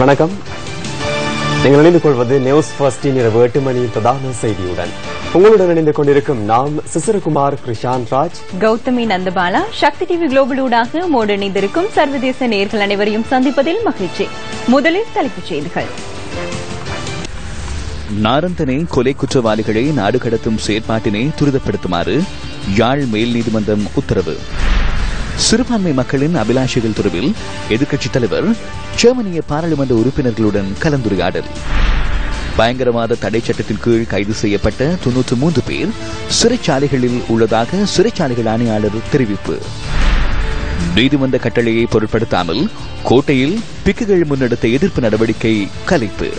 வணக்கம். நீங்கள் இணைந்து கொள்வது நியூஸ் ஃபர்ஸ்டின் இரவு 8 மணி பிரதான செய்தியுடன். உங்களுடன் இணைந்து கொண்டிருக்கும் நாம் சிசிரகுமார், கிருஷாந்த் ராஜ், கௌதமி நந்தபாலா. சக்தி டிவி குளோபல் ஊடாக மோடு இணைந்திருக்கும் சர்வதேச நேயர்கள் அனைவரையும் சந்திப்பதில் மகிழ்ச்சி. முதலில் தலைப்புச் செய்திகள். நாரந்தனை கொலை குற்றவாளிகளை நாடு கடத்தும் செயற்பாட்டினை துரிதப்படுத்துமாறு யாழ் மேல் நீதிமன்றம் உத்தரவு. சிறுபான்மை மக்களின் அபிலாஷைகள் தொடர்பில் எதிர்க்கட்சித் தலைவர் ஜெர்மனிய பாராளுமன்ற உறுப்பினர்களுடன் கலந்துரையாடல். பயங்கரவாத தடை சட்டத்தின் கீழ் கைது செய்யப்பட்ட 93 பேர் சிறைச்சாலைகளில் உள்ளதாக சிறைச்சாலைகள் ஆணையாளர் தெரிவிப்பு. நீதிமன்ற கட்டளையை பொருட்படுத்தாமல் கோட்டையில் பிக்குகள் முன்னெடுத்த எதிர்ப்பு நடவடிக்கை கலைப்பு.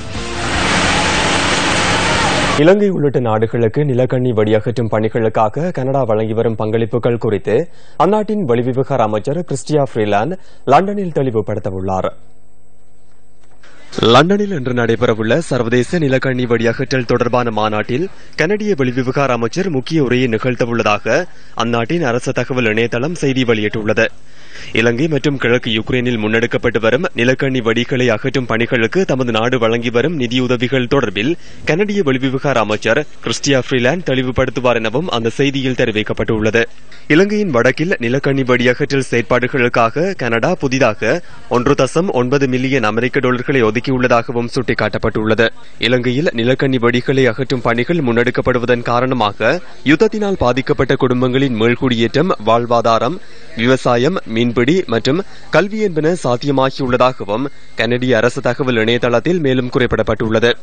இலங்கை உள்ளிட்ட நாடுகளுக்கு நிலக்கண்ணி வெடியகற்றும் பணிகளுக்காக கனடா வழங்கி வரும் பங்களிப்புகள் குறித்து அந்நாட்டின் வெளிவிவகார அமைச்சர் கிறிஸ்டியா ஃப்ரீலாந்து லண்டனில் தெளிவுபடுத்தவுள்ளார். லண்டனில் இன்று நடைபெறவுள்ள சர்வதேச நிலக்கண்ணி வெடியகற்றல் தொடர்பான மாநாட்டில் கனடிய வெளிவிவகார அமைச்சர் முக்கிய உரையை நிகழ்த்தவுள்ளதாக அந்நாட்டின் அரசு தகவல் இணையதளம் செய்தி வெளியிட்டுள்ளது. இலங்கை மற்றும் கிழக்கு யுக்ரைனில் முன்னெடுக்கப்பட்டு வரும் நிலக்கண்ணி வெடிகளை அகற்றும் பணிகளுக்கு தமது நாடு வழங்கி வரும் நிதியுதவிகள் தொடர்பில் கனடிய வெளிவிவகார அமைச்சர் கிறிஸ்டியா ஃப்ரீலாந்து தெளிவுபடுத்துவார் எனவும் அந்த செய்தியில் தெரிவிக்கப்பட்டுள்ளது. இலங்கையின் வடக்கில் நிலக்கண்ணி வெடியகற்றல் செயற்பாடுகளுக்காக கனடா புதிதாக 1.9 மில்லியன் அமெரிக்க டாலர்களை ஒதுக்கியுள்ளதாகவும் சுட்டிக்காட்டப்பட்டுள்ளது. இலங்கையில் நிலக்கண்ணி வெடிகளை அகற்றும் பணிகள் முன்னெடுக்கப்படுவதன் காரணமாக யுத்தத்தினால் பாதிக்கப்பட்ட குடும்பங்களின் மீள்குடியேற்றம், வாழ்வாதாரம், விவசாயம், மீன்பிடி மற்றும் கல்வி என்பன சாத்தியமாகியுள்ளதாகவும் கனடிய அரசு தகவல் இணையதளத்தில் மேலும் குறிப்பிடப்பட்டுள்ளது.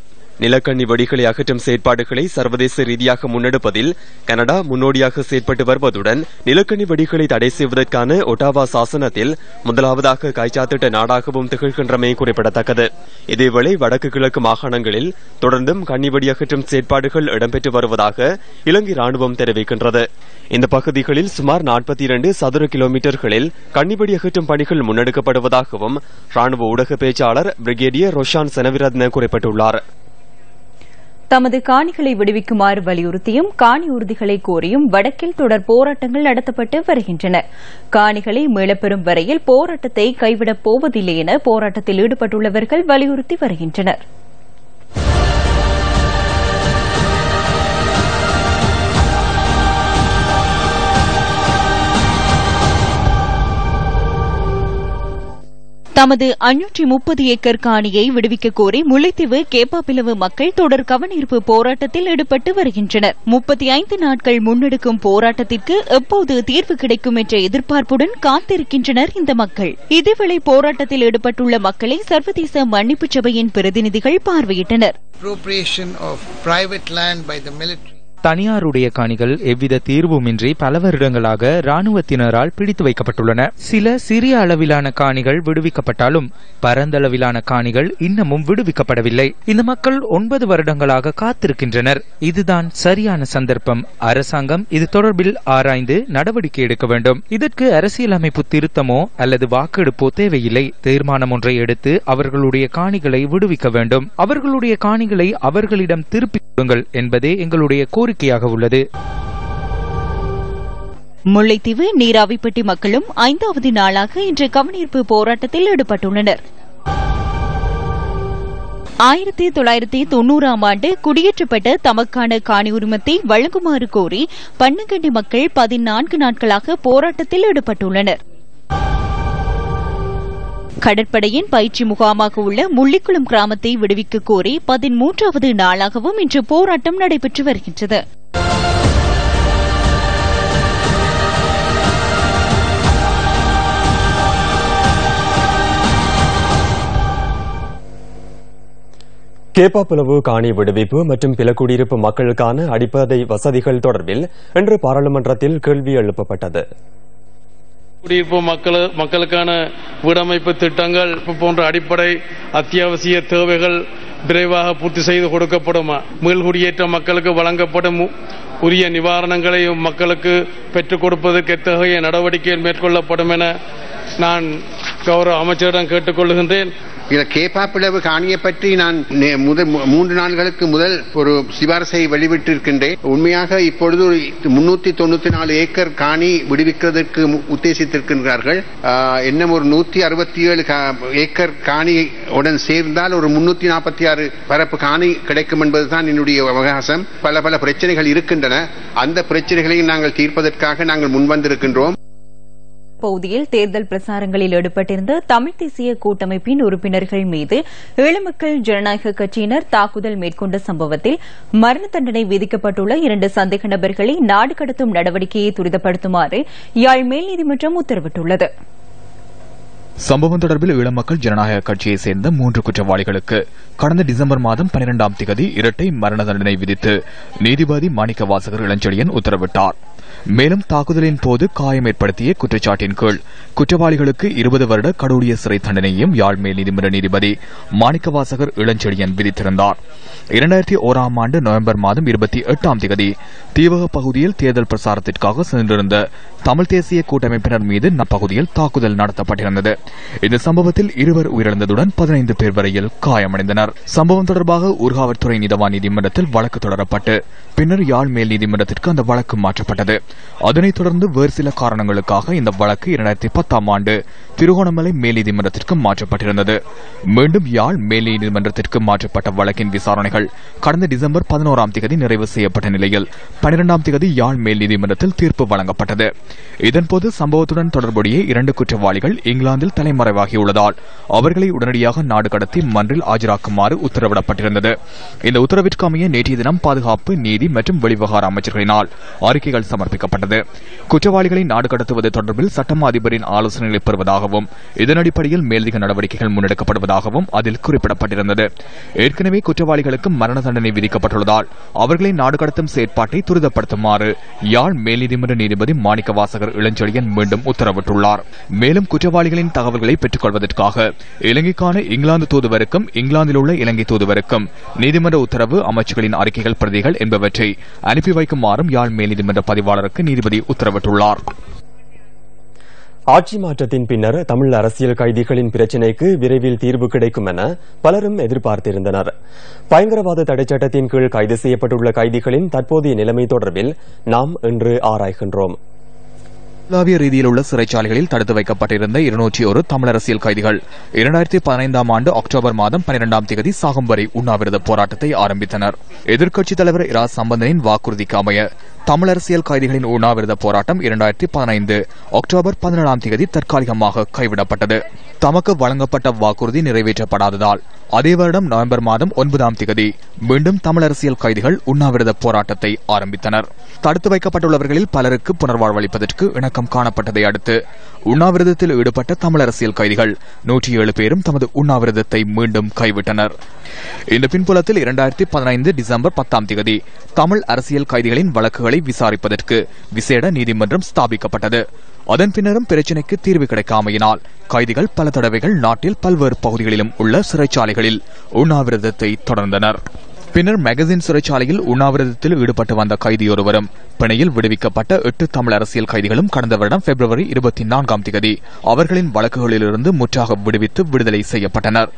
நிலக்கண்ணி வெடிகளை அகற்றும் செயற்பாடுகளை சர்வதேச ரீதியாக முன்னெடுப்பதில் கனடா முன்னோடியாக செயற்பட்டு வருவதுடன் நிலக்கண்ணி வெடிகளை தடை செய்வதற்கான ஒட்டாவா சாசனத்தில் முதலாவதாக கைச்சாத்திட்ட நாடாகவும் திகழ்கின்றமை குறிப்பிடத்தக்கது. இதேவேளை வடக்கு கிழக்கு மாகாணங்களில் தொடர்ந்தும் கண்ணிவெடி அகற்றும் செயற்பாடுகள் இடம்பெற்று வருவதாக இலங்கை ராணுவம் தெரிவிக்கின்றது. இந்த பகுதிகளில் சுமார் 42 சதுர கிலோமீட்டர்களில் கண்ணிவெடி அகற்றும் பணிகள் முன்னெடுக்கப்படுவதாகவும் ராணுவ ஊடக பேச்சாளர் பிரிகேடியர் ரோஷான் செனவிரத்ன குறிப்பிட்டுள்ளார். தமது காணிகளை விடுவிக்குமாறு வலியுறுத்தியும் காணி உறுதிகளை கோரியும் வடக்கில் தொடர் போராட்டங்கள் நடத்தப்பட்டு வருகின்றன. காணிகளை மீளப்பெறும் வரையில் போராட்டத்தை கைவிடப் போவதில்லை என போராட்டத்தில் ஈடுபட்டுள்ளவர்கள் வலியுறுத்தி வருகின்றனர். தமது 530 ஏக்கர் காணியை விடுவிக்க கோரி முல்லைத்தீவு கேப்பாப்பிலவு மக்கள் தொடர் கவனஈர்ப்பு போராட்டத்தில் ஈடுபட்டு வருகின்றனர். 35 நாட்கள் முன்னெடுக்கும் போராட்டத்திற்கு எப்போது தீர்வு கிடைக்கும் என்ற எதிர்பார்ப்புடன் காத்திருக்கின்றனர் இந்த மக்கள். இதேவேளை போராட்டத்தில் ஈடுபட்டுள்ள மக்களை சர்வதேச மன்னிப்பு சபையின் பிரதிநிதிகள் பார்வையிட்டனர். தனியாருடைய காணிகள் எவ்வித தீர்வுமின்றி பல வருடங்களாக ராணுவத்தினரால் பிடித்து வைக்கப்பட்டுள்ளன. சில சிறிய அளவிலான காணிகள் விடுவிக்கப்பட்டாலும் பரந்தளவிலான காணிகள் இன்னமும் விடுவிக்கப்படவில்லை. இந்த மக்கள் 9 வருடங்களாக காத்திருக்கின்றனர். இதுதான் சரியான சந்தர்ப்பம். அரசாங்கம் இது தொடர்பில் ஆராய்ந்து நடவடிக்கை எடுக்க வேண்டும். இதற்கு அரசியலமைப்பு திருத்தமோ அல்லது வாக்கெடுப்போ தேவையில்லை. தீர்மானம் ஒன்றை எடுத்து அவர்களுடைய காணிகளை விடுவிக்க வேண்டும். அவர்களுடைய காணிகளை அவர்களிடம் திருப்பிக் கொடுங்கள் என்பதே எங்களுடைய கோரிக்கையாக உள்ளது. முல்லைத்தீவு நீராவிப்பட்டி மக்களும் 5வது நாளாக இன்று கவனஈர்ப்பு போராட்டத்தில் ஈடுபட்டுள்ளனர். 1990ஆம் ஆண்டு குடியேற்றப்பட்ட தமக்கான காணி உரிமத்தை வழங்குமாறு கோரி பன்னங்கண்டி மக்கள் 14 நாட்களாக போராட்டத்தில் ஈடுபட்டுள்ளனர். கடற்படையின் பயிற்சி முகாமாக உள்ள முள்ளிக்குளம் கிராமத்தை விடுவிக்க கோரி 13வது நாளாகவும் இன்று போராட்டம் நடைபெற்று வருகின்றது. கேப்பாப்புலவு காணி விடுவிப்பு மற்றும் பில குடியிருப்பு மக்களுக்கான அடிப்படை வசதிகள் தொடர்பில் இன்று பாராளுமன்றத்தில் கேள்வி எழுப்பப்பட்டது. குடியிருப்பு மக்களுக்கான வீடமைப்பு திட்டங்கள் போன்ற அடிப்படை அத்தியாவசிய தேவைகள் விரைவாக பூர்த்தி செய்து கொடுக்கப்படுமா? மீள்குடியேற்ற மக்களுக்கு வழங்கப்படும் உரிய நிவாரணங்களை மக்களுக்கு பெற்றுக் கொடுப்பதற்கு எத்தகைய நடவடிக்கைகள் மேற்கொள்ளப்படும் என நான் கௌரவ அமைச்சரிடம் கேட்டுக் கொள்கின்றேன். கேப்பாப்பிளவு காணியை பற்றி நான் 3 நாட்களுக்கு முதல் ஒரு சிபாரசை வெளியிட்டிருக்கின்றேன். உண்மையாக இப்பொழுது 394 ஏக்கர் காணி விடுவிக்கிறதற்கு உத்தேசித்திருக்கின்றார்கள். இன்னும் ஒரு 167 ஏக்கர் காணி உடன் சேர்ந்தால் ஒரு 346 பரப்பு காணி கிடைக்கும் என்பதுதான் என்னுடைய அவகாசம். பல பிரச்சனைகள் இருக்கின்றன. அந்த பிரச்சனைகளையும் நாங்கள் தீர்ப்பதற்காக நாங்கள் முன்வந்திருக்கின்றோம். பகுதியில் தேர்தல் பிரசாரங்களில் ஈடுபட்டிருந்த தமிழ் தேசிய கூட்டமைப்பின் உறுப்பினர்கள் மீது ஈழமக்கள் ஜனநாயக கட்சியினர் தாக்குதல் மேற்கொண்ட சம்பவத்தில் மரண தண்டனை விதிக்கப்பட்டுள்ள 2 சந்தேக நபர்களை நாடு கடத்தும் நடவடிக்கையை துரிதப்படுத்துமாறு யாழ் மேல் நீதிமன்றம் உத்தரவிட்டுள்ளது. சம்பவம் தொடர்பில் ஈழமக்கள் ஜனநாயக கட்சியைச் சேர்ந்த 3 குற்றவாளிகளுக்கு கடந்த டிசம்பர் மாதம் 12ஆம் தேதி இரட்டை மரண தண்டனை விதித்து நீதிபதி மாணிக்கவாசகர் இளஞ்செழியன் உத்தரவிட்டார். மேலும் தாக்குதலின் போது காயம் ஏற்படுத்திய குற்றச்சாட்டின் கீழ் குற்றவாளிகளுக்கு 20 வருட கடூழிய சிறை தண்டனையும் யாழ் மேல் நீதிமன்ற நீதிபதி மாணிக்கவாசகர் இளஞ்செழியன் விதித்திருந்தார். 2001ஆம் ஆண்டு நவம்பர் மாதம் 28ஆம் தேதி தீவக பகுதியில் தேர்தல் பிரசாரத்திற்காக சென்றிருந்த தமிழ் தேசிய கூட்டமைப்பினர் மீது அப்பகுதியில் தாக்குதல் நடத்தப்பட்டிருந்தது. இந்த சம்பவத்தில் 2 உயிரிழந்ததுடன் 15 பேர் வரையில் காயமடைந்தனர். சம்பவம் தொடர்பாக ஊர்காவல்துறை நீதவான் நீதிமன்றத்தில் வழக்கு தொடரப்பட்டு பின்னர் யாழ் மேல் நீதிமன்றத்திற்கு அந்த வழக்கு மாற்றப்பட்டது. அதனைத் தொடர்ந்து வேறு சில காரணங்களுக்காக இந்த வழக்கு 2010ஆம் ஆண்டு திருகோணமலை மேல் நீதிமன்றத்திற்கு மாற்றப்பட்டிருந்தது. மீண்டும் யாழ் மேல் நீதிமன்றத்திற்கு மாற்றப்பட்ட வழக்கின் விசாரணைகள் கடந்த டிசம்பர் 11ஆம் தேதி நிறைவு செய்யப்பட்ட நிலையில் 12ஆம் தேதி யாழ் மேல் நீதிமன்றத்தில் தீர்ப்பு வழங்கப்பட்டது. இதன்போது சம்பவத்துடன் தொடர்புடைய 2 குற்றவாளிகள் இங்கிலாந்தில் தலைமறைவாகியுள்ளதால் அவர்களை உடனடியாக நாடு கடத்தி மன்றில் ஆஜராக்குமாறு உத்தரவிடப்பட்டிருந்தது. இந்த உத்தரவிற்கு அமைய நேற்றைய தினம் பாதுகாப்பு, நீதி மற்றும் வெளிவிவகார அமைச்சர்களினால் அறிக்கைகள் சமர்ப்பிக்கப்பட்டது. குற்றவாளிகளை நாடு கடத்துவது தொடர்பில் சட்டமா அதிபரின் ஆலோசனைகளை பெறுவதாகவும் இதன் அடிப்படையில் மேலதிக நடவடிக்கைகள் முன்னெடுக்கப்படுவதாகவும் அதில் குறிப்பிடப்பட்டிருந்தது. ஏற்கனவே குற்றவாளிகளுக்கு மரண தண்டனை விதிக்கப்பட்டுள்ளதால் அவர்களை நாடு கடத்தும் செயற்பாட்டை துரிதப்படுத்துமாறு யாழ் மேல் நீதிமன்ற நீதிபதி மாணிக்கவாசகர் இளஞ்செழியன் மீண்டும் உத்தரவிட்டுள்ளார். மேலும் குற்றவாளிகளின் தகவல்களை பெற்றுக் கொள்வதற்காக இலங்கைக்கான இங்கிலாந்து தூதுவருக்கும் இங்கிலாந்தில் உள்ள இலங்கை தூதுவருக்கும் நீதிமன்ற உத்தரவு, அமைச்சர்களின் அறிக்கைகள் பிரதிகள் என்பவற்றை அனுப்பி வைக்குமாறும் யாழ் மேல் நீதிமன்ற பதிவாளருக்கு நீதிபதி உத்தரவிட்டுள்ளார். ஆட்சி மாற்றத்தின் பின்னர் தமிழ் அரசியல் கைதிகளின் பிரச்சினைக்கு விரைவில் தீர்வு கிடைக்கும் என பலரும் எதிர்பார்த்திருந்தனர். பயங்கரவாத தடைச் சட்டத்தின் கீழ் கைது செய்யப்பட்டுள்ள கைதிகளின் தற்போதைய நிலைமை தொடர்பில் நாம் இன்று ஆராய்கின்றோம். உலகளாவிய ரீதியில் உள்ள சிறைச்சாலைகளில் தடுத்து வைக்கப்பட்டிருந்த 201 தமிழ் அரசியல் கைதிகள் 2015ஆம் ஆண்டு அக்டோபர் மாதம் 12ஆம் தேதி சாகும் வரை உண்ணாவிரத போராட்டத்தை ஆரம்பித்தனர். எதிர்க்கட்சித் தலைவர் இரா சம்பந்தனின் வாக்குறுதிக்கு அமைய தமிழ் அரசியல் கைதிகளின் உண்ணாவிரத போராட்டம் 2015 அக்டோபர் 17ஆம் தேதி தற்காலிகமாக கைவிடப்பட்டது. தமக்கு வழங்கப்பட்ட வாக்குறுதி நிறைவேற்றப்படாததால் அதே வருடம் நவம்பர் மாதம் 9ஆம் தேதி மீண்டும் தமிழ் அரசியல் கைதிகள் உண்ணாவிரத போராட்டத்தை ஆரம்பித்தனர். தடுத்து வைக்கப்பட்டுள்ளவர்களில் பலருக்கு புனர்வாழ்வளிப்பதற்கு இணக்கம் காணப்பட்டதை அடுத்து உண்ணாவிரதத்தில் ஈடுபட்ட தமிழ் அரசியல் கைதிகள் 107 பேரும் தமது உண்ணாவிரதத்தை மீண்டும் கைவிட்டனர். இந்த பின்புலத்தில் 2015 டிசம்பர் 10ஆம் தேதி தமிழ் அரசியல் கைதிகளின் வழக்குகளை விசாரிப்பதற்கு விசேட நீதிமன்றம் ஸ்தாபிக்கப்பட்டது. அதன் பின்னரும் பிரச்சினைக்கு தீர்வு கிடைக்காமையினால் கைதிகள் பல தடவைகள் நாட்டில் பல்வேறு பகுதிகளிலும் உள்ள சிறைச்சாலைகளில் உண்ணாவிரதத்தை தொடர்ந்தனர். பின்னர் மேகசின் சிறைச்சாலையில் உண்ணாவிரதத்தில் ஈடுபட்டு வந்த கைதியொருவரும் பிணையில் விடுவிக்கப்பட்ட 8 தமிழ் அரசியல் கைதிகளும் கடந்த வருடம் பிப்ரவரி 24ஆம் தேதி அவர்களின் வழக்குகளிலிருந்து முற்றாக விடுவித்து விடுதலை செய்யப்பட்டனர்.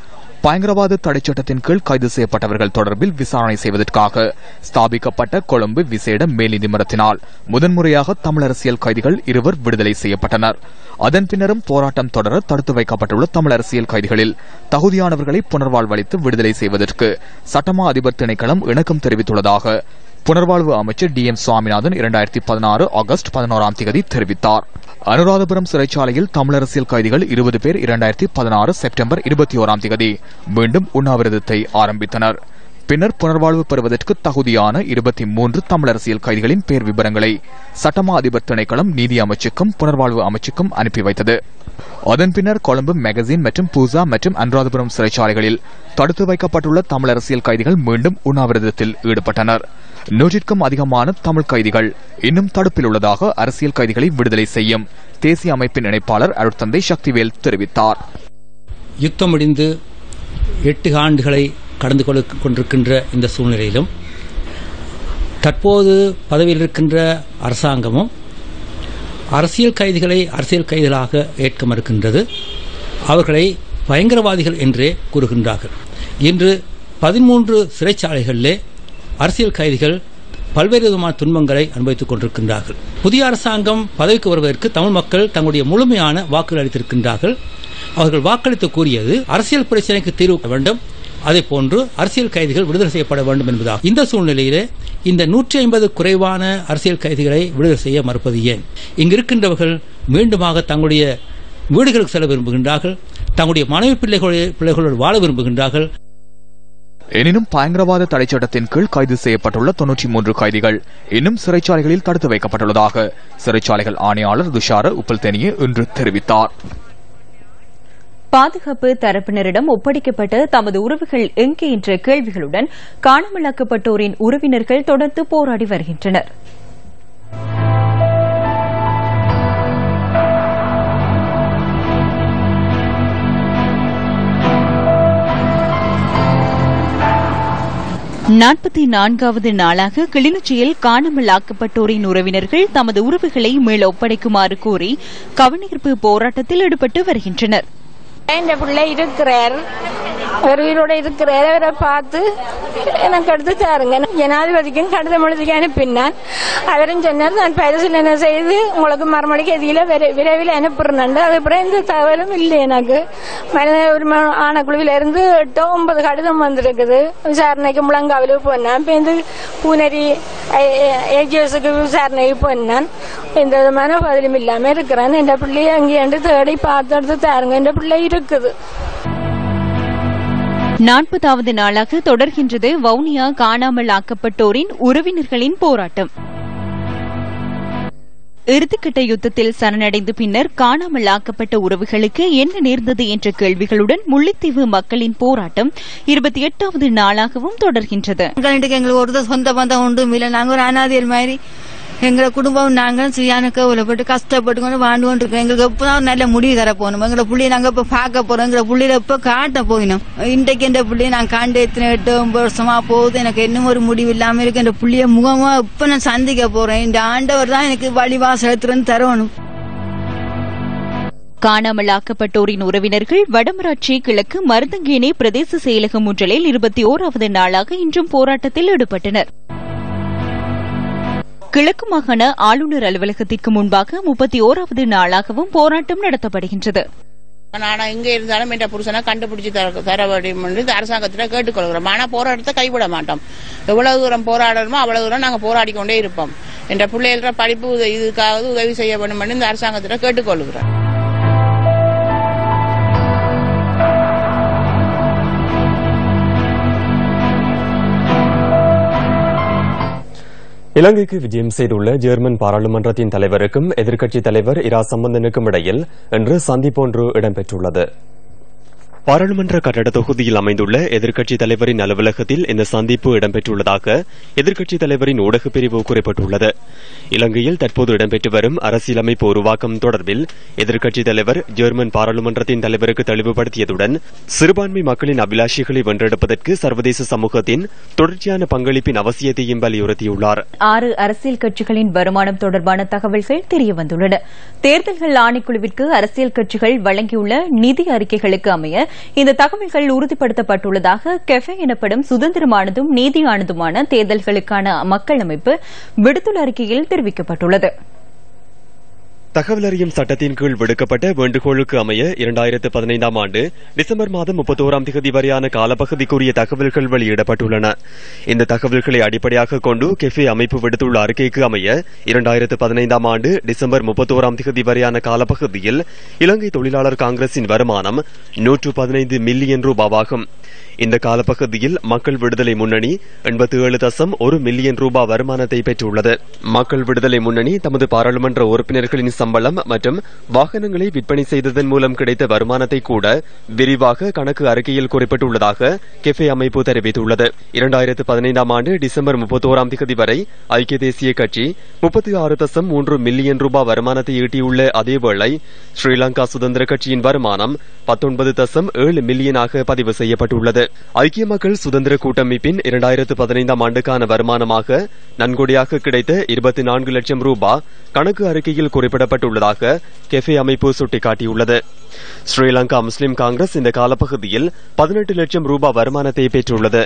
பயங்கரவாத தடைச்சட்டத்தின் கீழ் கைது செய்யப்பட்டவர்கள் தொடர்பில் விசாரணை செய்வதற்காக ஸ்தாபிக்கப்பட்ட கொழும்பு விசேட மேல் நீதிமன்றத்தினால் முதன்முறையாக தமிழ் அரசியல் கைதிகள் 2 விடுதலை செய்யப்பட்டனர். அதன் பின்னரும் போராட்டம் தொடர தடுத்து வைக்கப்பட்டுள்ள தமிழ் அரசியல் கைதிகளில் தகுதியானவர்களை புனர்வாழ்வளித்து விடுதலை செய்வதற்கு சட்டமா அதிபர் திணைக்களம் இணக்கம் தெரிவித்துள்ளதாக புனர்வாழ்வு அமைச்சர் DM சுவாமிநாதன் 2016 ஆகஸ்ட் 11ஆம் தேதி தெரிவித்தார். அனுராதபுரம் சிறைச்சாலையில் தமிழ் அரசியல் கைதிகள் 20 பேர் 2016 செப்டம்பர் 21ஆம் தேதி மீண்டும் உண்ணாவிரதத்தை ஆரம்பித்தனர். பின்னர் புனர்வாழ்வு பெறுவதற்கு தகுதியான 23 தமிழ் அரசியல் கைதிகளின் பேர் விவரங்களை சட்டமா அதிபர் திணைக்களம் நீதி அமைச்சுக்கும் புனர்வாழ்வு அமைச்சுக்கும் அனுப்பி வைத்தது. அதன் பின்னர் கொழும்பு மேகசின் மற்றும் பூசா மற்றும் அனுராதபுரம் சிறைச்சாலைகளில் தடுத்து வைக்கப்பட்டுள்ள தமிழ் அரசியல் கைதிகள் மீண்டும் உண்ணாவிரதத்தில் ஈடுபட்டனர். 100க்கும் அதிகமான தமிழ் கைதிகள் இன்னும் தடுப்பில் உள்ளதாக அரசியல் கைதிகளை விடுதலை செய்யும் தேசிய அமைப்பின் இணைப்பாளர் அருட்தந்தை சக்திவேல் தெரிவித்தார். யுத்தம் முடிந்து 8 ஆண்டுகளை கடந்து கொண்டிருக்கின்ற இந்த சூழ்நிலையிலும் தற்போது பதவியில் இருக்கின்ற அரசாங்கமும் அரசியல் கைதிகளை அரசியல் கைதிகளாக ஏற்க மறுக்கின்றது. அவர்களை பயங்கரவாதிகள் என்றே கூறுகின்றார்கள். இன்று 13 சிறைச்சாலைகளிலே அரசியல் கைதிகள் பல்வேறு விதமான துன்பங்களை அனுபவித்துக் கொண்டிருக்கின்றார்கள். புதிய அரசாங்கம் பதவிக்கு வருவதற்கு தமிழ் மக்கள் தங்களுடைய முழுமையான வாக்குகள் அளித்திருக்கின்றார்கள். அவர்கள் வாக்களித்து கூறியது அரசியல் பிரச்சனைக்கு தீர்வு வேண்டும், அதே போன்று அரசியல் கைதிகள் விடுதலை செய்யப்பட வேண்டும் என்பதாகும். இந்த சூழ்நிலையிலே இந்த 150 குறைவான அரசியல் கைதிகளை விடுதலை செய்ய மறுப்பது ஏன்? இங்கு இருக்கின்றவர்கள் மீண்டுமாக தங்களுடைய வீடுகளுக்கு செல்ல விரும்புகின்றார்கள், தங்களுடைய மனைவி பிள்ளைகளோடு வாழ விரும்புகின்றார்கள். எனினும் பயங்கரவாத தடைச்சட்டத்தின் கீழ் கைது செய்யப்பட்டுள்ள 93 கைதிகள் இன்னும் சிறைச்சாலைகளில் தடுத்து வைக்கப்பட்டுள்ளதாக சிறைச்சாலைகள் ஆணையாளர் துஷார உப்பல்தேனியே இன்று தெரிவித்தார். பாதுகாப்பு தரப்பினரிடம் ஒப்படைக்கப்பட்ட தமது உறவுகள் எங்கே என்ற கேள்விகளுடன் காணாமலாக்கப்பட்டோரின் உறவினர்கள் தொடர்ந்து போராடி வருகின்றனர். நாற்பத்தி 4வது நாளாக கிளிநொச்சியில் காணாமல் ஆக்கப்பட்டோரின் உறவினர்கள் தமது உறவுகளை மீள ஒப்படைக்குமாறு கோரி கவனஈர்ப்பு போராட்டத்தில் ஈடுபட்டு வருகின்றனர். என் பிள்ளை இருக்கிறார், அவர் உயிரோட இருக்கிறார், அவரை பார்த்து எனக்கு எடுத்து தாருங்க. ஜனாதிபதிக்கும் கடிதம் எழுதி அனுப்பினான். அவரும் சொன்னார், நான் பரிசீலனை செய்து உங்களுக்கு மறுமொழிக்கு எதில விரைவில் அனுப்புறேன். அதுக்கப்புறம் எந்த தகவலும் இல்லை. எனக்கு மனித உரிமை ஆணைக்குழுவில இருந்து 8-9 கடிதம் வந்திருக்குது. விசாரணைக்கு முழங்காவில போனான். இப்ப இந்த பூனரி ஏஜிஎஸ்க்கு விசாரணைக்கு போனான். எந்த விதமான பதிலும் இல்லாம இருக்கிறான். என் பிள்ளைய அங்கேயாண்டு தேடி பார்த்து எடுத்து தாருங்க. என் பிள்ளை இருக்குது. 40வது நாளாக தொடர்கின்றது வவுனியா காணாமல் ஆக்கப்பட்டோரின் உறவினர்களின் போராட்டம். இறுதிக்கட்ட யுத்தத்தில் சரணடைந்த பின்னர் காணாமல் ஆக்கப்பட்ட உறவுகளுக்கு என்ன நேர்ந்தது என்ற கேள்விகளுடன் முல்லைத்தீவு மக்களின் போராட்டம் 28வது நாளாகவும் தொடர்கின்றது. எங்களுக்கு ஒரு சொந்த பந்தம் உண்டு இல்லை. நாங்க ஒரு அனாதையர் மாதிரி எங்களை குடும்பம் நாங்களும் சரியான கவலைப்பட்டு கஷ்டப்பட்டு கொண்டு வாழ்ந்து கொண்டு இருக்கோம். எங்களுக்கு எப்பதான் நல்ல முடிவு தர போகணும். எங்களை பிள்ளைய நாங்க இப்ப பார்க்க போறோம். எங்களை பிள்ளையில இப்ப காட்ட போயினோம். இன்றைக்கு என் பிள்ளைய நான் காண்டு 8-9 வருஷமா போகுது. எனக்கு இன்னும் ஒரு முடிவு இல்லாம இருக்கு. என் பிள்ளைய முகமா இப்ப நான் சந்திக்க போறேன். இந்த ஆண்டவர் தான் எனக்கு வழிவாசலத்திலிருந்து தரணும். காணாமல் ஆக்கப்பட்டோரின் உறவினர்கள் வடமராட்சி கிழக்கு மருதங்கேணி பிரதேச செயலகம் ஒன்றில் 21வது நாளாக இன்றும் போராட்டத்தில் ஈடுபட்டனர். கிழக்கு மாகாண ஆளுநர் அலுவலகத்திற்கு முன்பாக 31வது நாளாகவும் போராட்டம் நடத்தப்படுகின்றது. நானா இங்க இருந்தாலும் என்ற புருஷனை கண்டுபிடிச்சு தர வேண்டும் என்று அரசாங்கத்திட்ட கேட்டுக்கொள்கிறோம். ஆனா போராட்டத்தை கைவிட மாட்டோம். எவ்வளவு தூரம் போராடணுமோ அவ்வளவு தூரம் நாங்க போராடி கொண்டே இருப்போம். என்ற பிள்ளைகள படிப்பு இதுக்காக உதவி செய்ய வேண்டும் என்று இந்த அரசாங்கத்திட்ட கேட்டுக்கொள்கிறோம். இலங்கைக்கு விஜயம் செய்துள்ள ஜெர்மன் பாராளுமன்றத்தின் தலைவருக்கும் எதிர்க்கட்சித் தலைவர் இரா சம்பந்தனுக்கும் இடையில் இன்று சந்திப்பொன்று இடம்பெற்றுள்ளது. பாராளுமன்ற கட்டட தொகுதியில் அமைந்துள்ள எதிர்க்கட்சித் தலைவரின் அலுவலகத்தில் இந்த சந்திப்பு இடம்பெற்றுள்ளதாக எதிர்க்கட்சித் தலைவரின் ஊடகப் பிரிவு குறிப்பிட்டுள்ளது. இலங்கையில் தற்போது இடம்பெற்று வரும் அரசியலமைப்பு உருவாக்கம் தொடர்பில் எதிர்க்கட்சித் தலைவர் ஜெர்மன் பாராளுமன்றத்தின் தலைவருக்கு தெளிவுபடுத்தியதுடன் சிறுபான்மை மக்களின் அபிலாஷைகளை வென்றெடுப்பதற்கு சர்வதேச சமூகத்தின் தொடர்ச்சியான பங்களிப்பின் அவசியத்தையும் வலியுறுத்தியுள்ளார். 6 அரசியல் கட்சிகளின் வருமானம் தொடர்பான தகவல்கள் தெரியவந்துள்ளன. தேர்தல்கள் ஆணைக்குழுவிற்கு அரசியல் கட்சிகள் வழங்கியுள்ள நிதி அறிக்கைகளுக்கு அமைய இந்த தகவல்கள் உறுதிப்படுத்தப்பட்டுள்ளதாக கெஃபே எனப்படும் சுதந்திரமானதும் நீதியானதுமான தேர்தல்களுக்கான மக்கள் அமைப்பு விடுத்துள்ள அறிக்கையில் தெரிவிக்கப்பட்டுள்ளது. தகவல் அறியும் சட்டத்தின் கீழ் விடுக்கப்பட்ட வேண்டுகோளுக்கு அமைய 2015 ஆண்டு டிசம்பர் மாதம் 31ஆம் தேதி வரையான காலப்பகுதிக்குரிய தகவல்கள் வெளியிடப்பட்டுள்ளன. இந்த தகவல்களை அடிப்படையாக கொண்டு கெஃபே அமைப்பு விடுத்துள்ள அறிக்கைக்கு அமைய 2015ஆம் ஆண்டு டிசம்பர் 31ஆம் தேதி வரையான காலப்பகுதியில் இலங்கை தொழிலாளர் காங்கிரசின் வருமானம் 115 மில்லியன் ரூபாவாகும். இந்த காலப்பகுதியில் மக்கள் விடுதலை முன்னணி 87.1 மில்லியன் ரூபாய் வருமானத்தை பெற்றுள்ளது. மக்கள் விடுதலை முன்னணி தமது பாராளுமன்ற உறுப்பினர்களின் சம்பளம் மற்றும் வாகனங்களை விற்பனை செய்ததன் மூலம் கிடைத்த வருமானத்தை கூட விரிவாக கணக்கு அறிக்கையில் குறிப்பிட்டுள்ளதாக கெஃபே அமைப்பு தெரிவித்துள்ளது. 2015ஆம் ஆண்டு டிசம்பர் 31ஆம் தேதி வரை ஐக்கிய தேசிய கட்சி 36.3 மில்லியன் ரூபாய் வருமானத்தை ஈட்டியுள்ள அதேவேளை ஸ்ரீலங்கா சுதந்திர கட்சியின் வருமானம் 19.7 மில்லியனாக பதிவு செய்யப்பட்டுள்ளது. ஐக்கிய மக்கள் சுதந்திர கூட்டமைப்பின் 2015ஆம் ஆண்டுக்கான வருமானமாக நன்கொடையாக கிடைத்த 24 லட்சம் ரூபாய் கணக்கு அறிக்கையில் குறிப்பிடப்பட்டு செய்யப்பட்டுள்ளதாக கெஃபே அமைப்பு சுட்டிக்காட்டியுள்ளது. ஸ்ரீலங்கா முஸ்லிம் காங்கிரஸ் இந்த காலப்பகுதியில் 18 லட்சம் ரூபாய் வருமானத்தை பெற்றுள்ளது.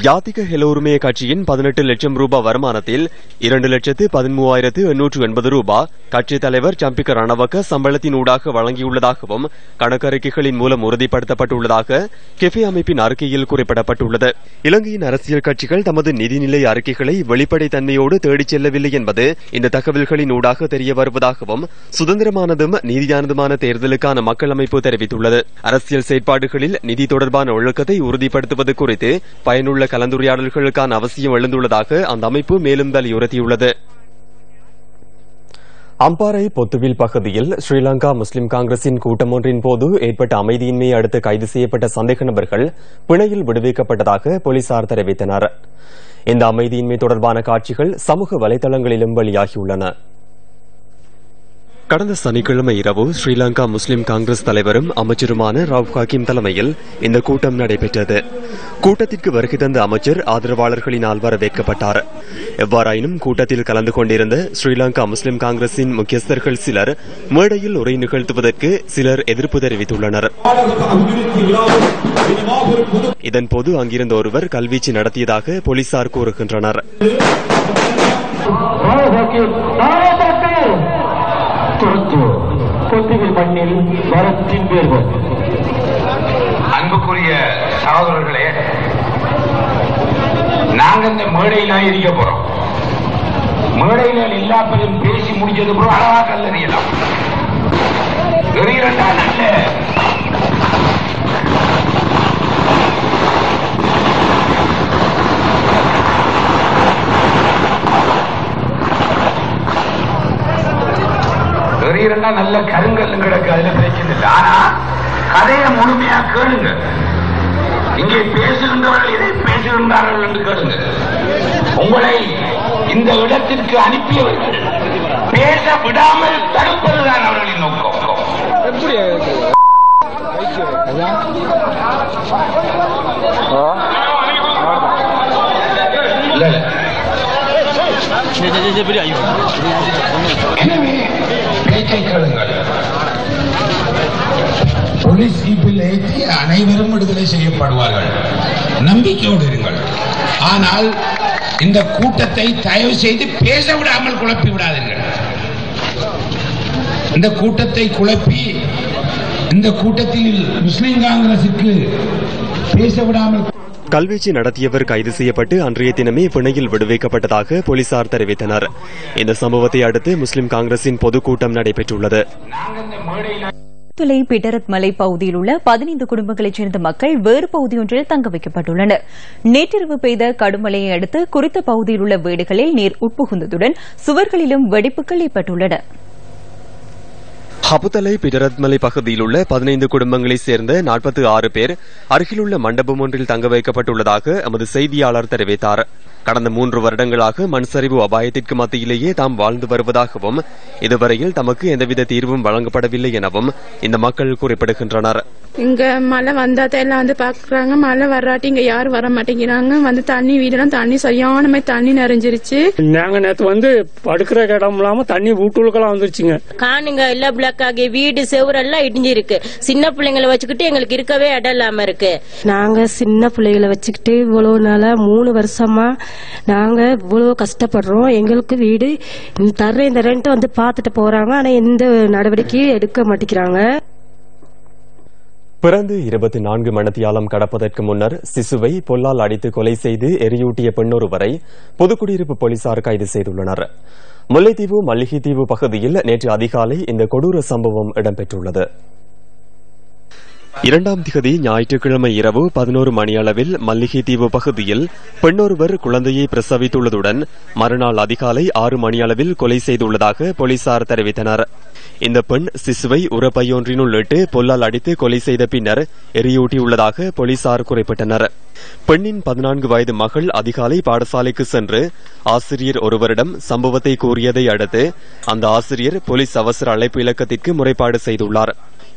ஜாதிக ஹெலோருமே கட்சியின் 18 லட்சம் ரூபாய் வருமானத்தில் 2,13,880 ரூபாய் கட்சித் தலைவர் சம்பிக்க ரணவக்க சம்பளத்தினூடாக வழங்கியுள்ளதாகவும் கணக்கறிக்கைகளின் மூலம் உறுதிப்படுத்தப்பட்டுள்ளதாக கெஃபே அமைப்பின் அறிக்கையில் குறிப்பிடப்பட்டுள்ளது. இலங்கையின் அரசியல் கட்சிகள் தமது நிதிநிலை அறிக்கைகளை வெளிப்படைத்தன்மையோடு தேடிச் செல்லவில்லை என்பது இந்த தகவல்களின் ஊடாக தெரிய வருவதாகவும் சுதந்திரமானதும் நீதியானதுமான தேர்தலுக்கான மக்கள் அமைப்பு தெரிவித்துள்ளது. அரசியல் செயற்பாடுகளில் நிதி தொடர்பான ஒழுக்கத்தை உறுதிப்படுத்துவது குறித்து பயனுள்ள கலந்துரையாடல்களுக்கான அவசியம் எழுந்துள்ளதாக அந்த அமைப்பு மேலும் வலியுறுத்தியுள்ளது. அம்பாறை பொத்துவில் பகுதியில் ஸ்ரீலங்கா முஸ்லிம் காங்கிரசின் கூட்டம் ஒன்றின் போது ஏற்பட்ட அமைதியின்மையை அடுத்து கைது செய்யப்பட்ட சந்தேக நபர்கள் பிணையில் விடுவிக்கப்பட்டதாக போலீசார் தெரிவித்தனர். இந்த அமைதியின்மை தொடர்பான காட்சிகள் சமூக வலைதளங்களிலும் வெளியாகியுள்ளன. கடந்த சனிக்கிழமை இரவு ஸ்ரீலங்கா முஸ்லிம் காங்கிரஸ் தலைவரும் அமைச்சருமான ரவுப் ஹக்கீம் தலைமையில் இந்த கூட்டம் நடைபெற்றது. கூட்டத்திற்கு வருகை தந்த அமைச்சர் ஆதரவாளர்களினால் வரவேற்கப்பட்டார். எவ்வாறாயினும் கூட்டத்தில் கலந்து கொண்டிருந்த ஸ்ரீலங்கா முஸ்லிம் காங்கிரசின் முக்கியஸ்தர்கள் சிலர் மேடையில் உரை நிகழ்த்துவதற்கு சிலர் எதிர்ப்பு தெரிவித்துள்ளனர். இதன்போது அங்கிருந்த ஒருவர் கல்வீச்சு நடத்தியதாக போலீசார் கூறுகின்றனர். அன்புக்குரிய சகோதரர்களே, நாங்க இந்த மேடையில இருக்க போறோம். மேடையில எல்லா பேரும் பேசி முடிஞ்சது போல அழகா கல்லறியலாம். நல்ல நல்ல கருங்கல்லும் கிடக்கு, அதுல பிரச்சனை இல்லை. ஆனா கதையை முழுமையா கேளுங்க. இங்கே பேசுகின்றவர்கள் எதை பேசுகின்றார்கள் என்று கேளுங்க. உங்களை இந்த இடத்திற்கு அனுப்பியவர்கள் பேச விடாமல் தடுப்பதுதான் அவர்களின் நோக்கம். எனவே பேச்சை கேளுங்கள். போலீஸ் ஜீப்பில் ஏற்றி அனைவரும் விடுதலை செய்யப்படுவார்கள். நம்பிக்கையோடு இருங்கள். ஆனால் இந்த கூட்டத்தை தயவு செய்து பேச விடாமல் குழப்பி விடாதீர்கள். இந்த கூட்டத்தை குழப்பி இந்த கூட்டத்தில் முஸ்லிம் காங்கிரசுக்கு பேச விடாமல் கல்வீச்சு நடத்தியவர் கைது செய்யப்பட்டு அன்றைய தினமே பிணையில் விடுவிக்கப்பட்டதாக போலீசார் தெரிவித்தனர். இந்த சம்பவத்தை அடுத்து முஸ்லிம் காங்கிரசின் பொதுக்கூட்டம் நடைபெற்றுள்ளது. துளை பிடரத் மலை பகுதியில் உள்ள 15 குடும்பங்களைச் சேர்ந்த மக்கள் வேறு பகுதியொன்றில் தங்க வைக்கப்பட்டுள்ளனர். நேற்றிரவு பெய்த கடுமழையை அடுத்து குறித்த பகுதியில் உள்ள வீடுகளில் நீர் உட்புகுந்ததுடன் சுவர்களிலும் வெடிப்புகள் ஏற்பட்டுள்ளன. ஹபுதலை பிடரத்மலை பகுதியில் உள்ள 15 குடும்பங்களைச் சேர்ந்த 46 பேர் அருகிலுள்ள மண்டபம் ஒன்றில் தங்க வைக்கப்பட்டுள்ளதாக எமது செய்தியாளர் தெரிவித்தார். கடந்த 3 வருடங்களாக மண் சரிவு அபாயத்திற்கு மத்தியிலேயே தாம் வாழ்ந்து வருவதாகவும் இதுவரையில் தமக்கு எந்தவித தீர்வும் வழங்கப்படவில்லை எனவும் இந்த மக்கள் குறிப்பிடுகின்றனர். இங்க மழை வந்தா எல்லாம் வந்து பாக்குறாங்க. மழை வராட்டி இங்க யாரும் வர மாட்டேங்கிறாங்க. வந்து தண்ணி வீடெல்லாம் தண்ணி சரியான தண்ணி நிறைஞ்சிருச்சு. நாங்க நேத்து வந்து படுக்கிற இடம் இல்லாம தண்ணி வீட்டுக்குலாம் வந்துருச்சுங்க. காணுங்க எல்லாம் பிளாக் ஆகி வீடு செவரெல்லாம் இடிஞ்சிருக்கு. சின்ன பிள்ளைங்களை வச்சுக்கிட்டு எங்களுக்கு இருக்கவே இடம் இல்லாம இருக்கு. நாங்க சின்ன பிள்ளைகளை வச்சுக்கிட்டு இவ்வளவு நாளா 3 வருஷமா நாங்க இவ்வளவு கஷ்டப்படுறோம். எங்களுக்கு வீடு தர்ற இந்த ரெண்ட் வந்து பாத்துட்டு போறாங்க. ஆனா எந்த நடவடிக்கையும் எடுக்க மாட்டேங்கிறாங்க. பிறந்து 24 மணித்தியாலம் கடப்பதற்கு முன்னர் சிசுவை பொல்லால் அடித்து கொலை செய்து எரியூட்டிய பெண்ணொருவரை புதுக்குடியிருப்பு போலீசார் கைது செய்துள்ளனர். முல்லைத்தீவு மல்லிகைத்தீவு பகுதியில் நேற்று அதிகாலை இந்த கொடூர சம்பவம் இடம்பெற்றுள்ளது. 2ஆம் திகதி ஞாயிற்றுக்கிழமை இரவு 11 மணியளவில் மல்லிகைத்தீவு பகுதியில் பெண்ணொருவர் குழந்தையை பிரசவித்துள்ளதுடன் மறுநாள் அதிகாலை 6 மணியளவில் கொலை செய்துள்ளதாக போலீசார் தெரிவித்தனர். இந்த பெண் சிசுவை உரப்பையொன்றினுள் இட்டு பொல்லால் அடித்து கொலை செய்த பின்னர் எரியூட்டியுள்ளதாக போலீசார் குறிப்பிட்டனர். பெண்ணின் 14 வயது மகள் அதிகாலை பாடசாலைக்கு சென்று ஆசிரியர் ஒருவரிடம் சம்பவத்தை கூறியதை அடுத்து அந்த ஆசிரியர் போலீஸ் அவசர அழைப்பு இலக்கத்திற்கு முறைப்பாடு செய்துள்ளார்.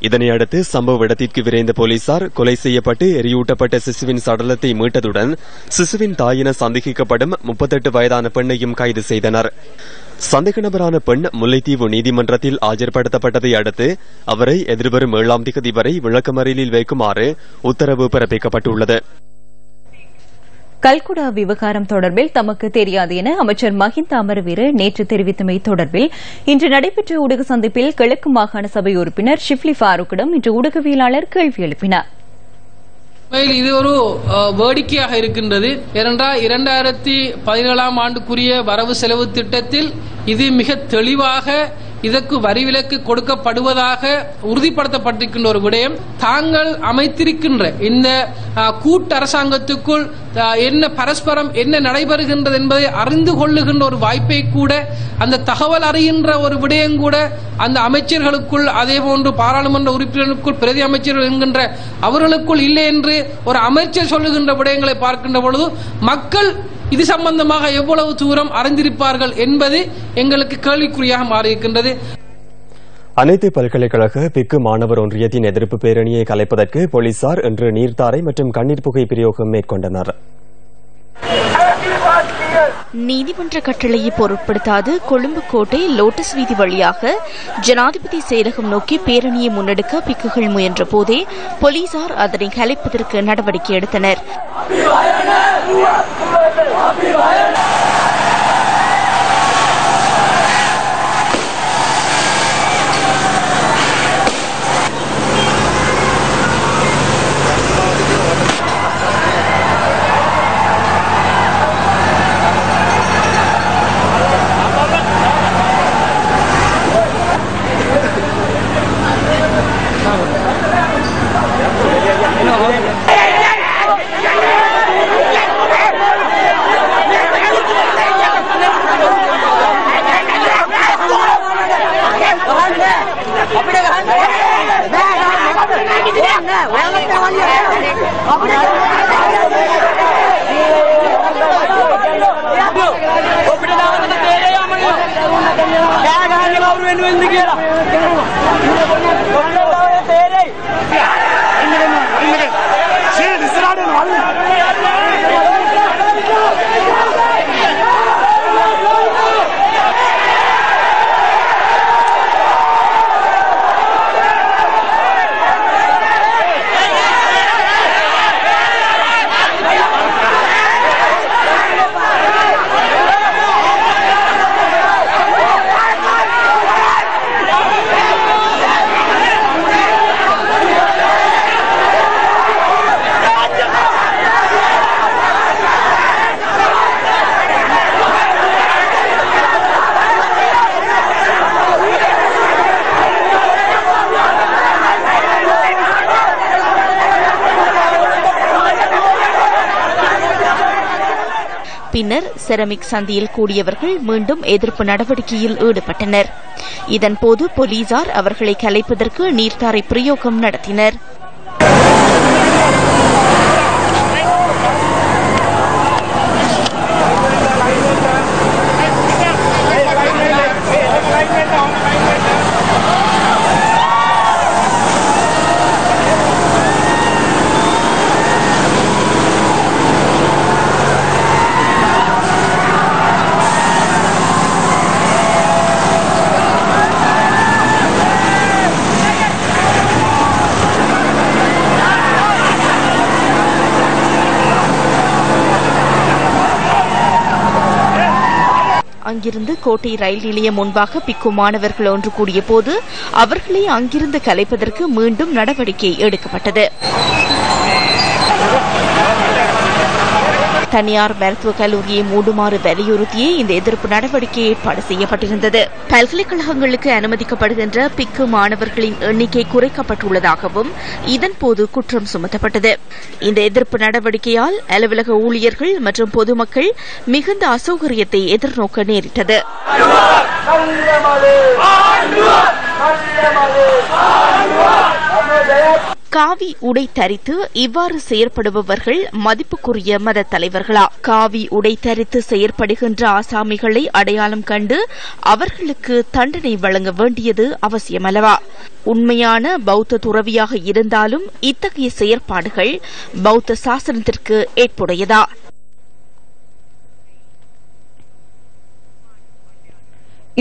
இதனையடுத்து சம்பவ இடத்திற்கு விரைந்த போலீசார் கொலை செய்யப்பட்டு எரியூட்டப்பட்ட சிசுவின் சடலத்தை மீட்டதுடன் சிசுவின் தாயின சந்தேகிக்கப்படும் 38 வயதான பெண்ணையும் கைது செய்தனர். சந்தேக நபரான பெண் முல்லைத்தீவு நீதிமன்றத்தில் ஆஜர்படுத்தப்பட்டதை அடுத்து அவரை எதிர்வரும் 7ஆம் தேதி வரை விளக்கமறியலில் வைக்குமாறு உத்தரவு பிறப்பிக்கப்பட்டுள்ளது. கல்குடா விவகாரம் தொடர்பில் தமக்கு தெரியாது என அமைச்சர் மஹிந்த அமரவீர நேற்று தெரிவித்தமை தொடர்பில் இன்று நடைபெற்ற ஊடக சந்திப்பில் கிழக்கு மாகாண சபை உறுப்பினர் ஷிப்லி ஃபாரூக்கிடம் இன்று ஊடகவியலாளர் கேள்வி எழுப்பினார். இது ஒரு வேடிக்கையாக இருக்கின்றது. ஏனென்றால் 2017ஆம் ஆண்டுக்குரிய வரவு செலவு திட்டத்தில் இது மிக தெளிவாக இதற்கு வரி விலக்கு கொடுக்கப்படுவதாக உறுதிப்படுத்தப்பட்டிருக்கின்ற ஒரு விடயம். தாங்கள் அமைத்திருக்கின்ற இந்த கூட்டு அரசாங்கத்துக்குள் என்ன பரஸ்பரம் என்ன நடைபெறுகின்றது என்பதை அறிந்து கொள்ளுகின்ற ஒரு வாய்ப்பை கூட, அந்த தகவல் அறிகின்ற ஒரு விடயம் கூட அந்த அமைச்சர்களுக்குள், அதே போன்று பாராளுமன்ற உறுப்பினருக்குள், பிரதி அமைச்சர்கள் என்கின்ற அவர்களுக்குள் இல்லை என்று ஒரு அமைச்சர் சொல்லுகின்ற விடயங்களை பார்க்கின்ற பொழுது மக்கள் இது சம்பந்தமாக எவ்வளவு தூரம் அறிந்திருப்பார்கள் என்பது எங்களுக்கு கேள்விக்குறியாக மாறியிருக்கின்றது. அனைத்து பல்கலைக்கழக பிக்கு மாணவர் ஒன்றியத்தின் எதிர்ப்பு பேரணியை கலைப்பதற்கு போலீசார் இன்று நீர்த்தாரை மற்றும் கண்ணீர் புகை பிரயோகம் மேற்கொண்டனர். நீதிமன்ற கட்டளையை பொருட்படுத்தாது கொழும்பு கோட்டை லோட்டஸ் வீதி வழியாக ஜனாதிபதி செயலகம் நோக்கி பேரணியை முன்னெடுக்க பிக்குகள் முயன்ற போதே போலீசார் அதனை கலைப்பதற்கு நடவடிக்கை எடுத்தனர். பின்னர் செரமிக் சந்தியில் கூடியவர்கள் மீண்டும் எதிர்ப்பு நடவடிக்கையில் ஈடுபட்டனர். இதன்போது போலீசார் அவர்களை கலைப்பதற்கு நீர்த்தாரை பிரயோகம் நடத்தினர். அங்கிருந்து கோட்டை ரயில் நிலையம் முன்பாக பிக்கு மாணவர்கள் ஒன்று கூடிய போது அவர்களை அங்கிருந்து கலைப்பதற்கு மீண்டும் நடவடிக்கை எடுக்கப்பட்டது. தனியார் மருத்துவக் கல்லூரியை மூடுமாறு வலியுறுத்தியே இந்த எதிர்ப்பு நடவடிக்கை ஏற்பாடு செய்யப்பட்டிருந்தது. பல்கலைக்கழகங்களுக்கு அனுமதிக்கப்படுகின்ற பிக்கு மாணவர்களின் எண்ணிக்கை குறைக்கப்பட்டுள்ளதாகவும் இதன்போது குற்றம் சுமத்தப்பட்டது. இந்த எதிர்ப்பு நடவடிக்கையால் அலுவலக ஊழியர்கள் மற்றும் பொதுமக்கள் மிகுந்த அசௌகரியத்தை எதிர்நோக்க நேரிட்டது. காவி உடை தரித்து இவ்வாறு செயற்படுபவர்கள் மதிப்புக்குரிய மத தலைவர்களா? காவி உடை தரித்து செயற்படுகின்ற ஆசாமிகளை அடையாளம் கண்டு அவர்களுக்கு தண்டனை வழங்க வேண்டியது அவசியமல்லவா? உண்மையான பௌத்த துறவியாக இருந்தாலும் இத்தகைய செயற்பாடுகள் பௌத்த சாசனத்திற்கு ஏற்புடையதா?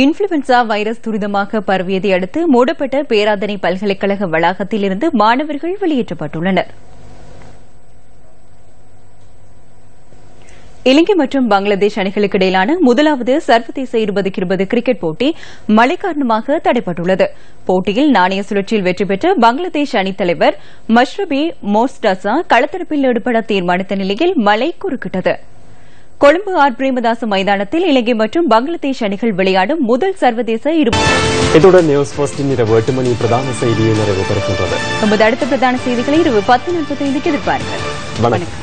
இன்ஃபுளுவன்சா வைரஸ் துரிதமாக பரவியதை அடுத்து மூடப்பட்ட பேராதனை பல்கலைக்கழக வளாகத்தில் இருந்து மாணவர்கள் வெளியேற்றப்பட்டுள்ளனர். இலங்கை மற்றும் பங்களாதேஷ் அணிகளுக்கு இடையிலான முதலாவது சர்வதேச 2020 கிரிக்கெட் போட்டி மழை காரணமாக தடைப்பட்டுள்ளது. போட்டியில் நாணய சுழற்சியில் வெற்றி பெற்ற பங்களாதேஷ் அணித் தலைவர் மஷ்ரபி மோஸ்டாசா களத்தரப்பில் ஈடுபட தீர்மானித்த நிலையில் மழை குறுக்கிட்டது. கொழும்பு ஆர் பிரேமதாச மைதானத்தில் இலங்கை மற்றும் பங்களாதேஷ் அணிகள் விளையாடும் முதல் சர்வதேச இத்துடன் நியூஸ் ஃபர்ஸ்டின் இரவு 8 மணி பிரதான செய்தியை நிறைவு பெறுகின்றது. நமது அடுத்த பிரதான செய்திகளை இரவு 10:45 எதிர்பாருங்கள். வணக்கம்.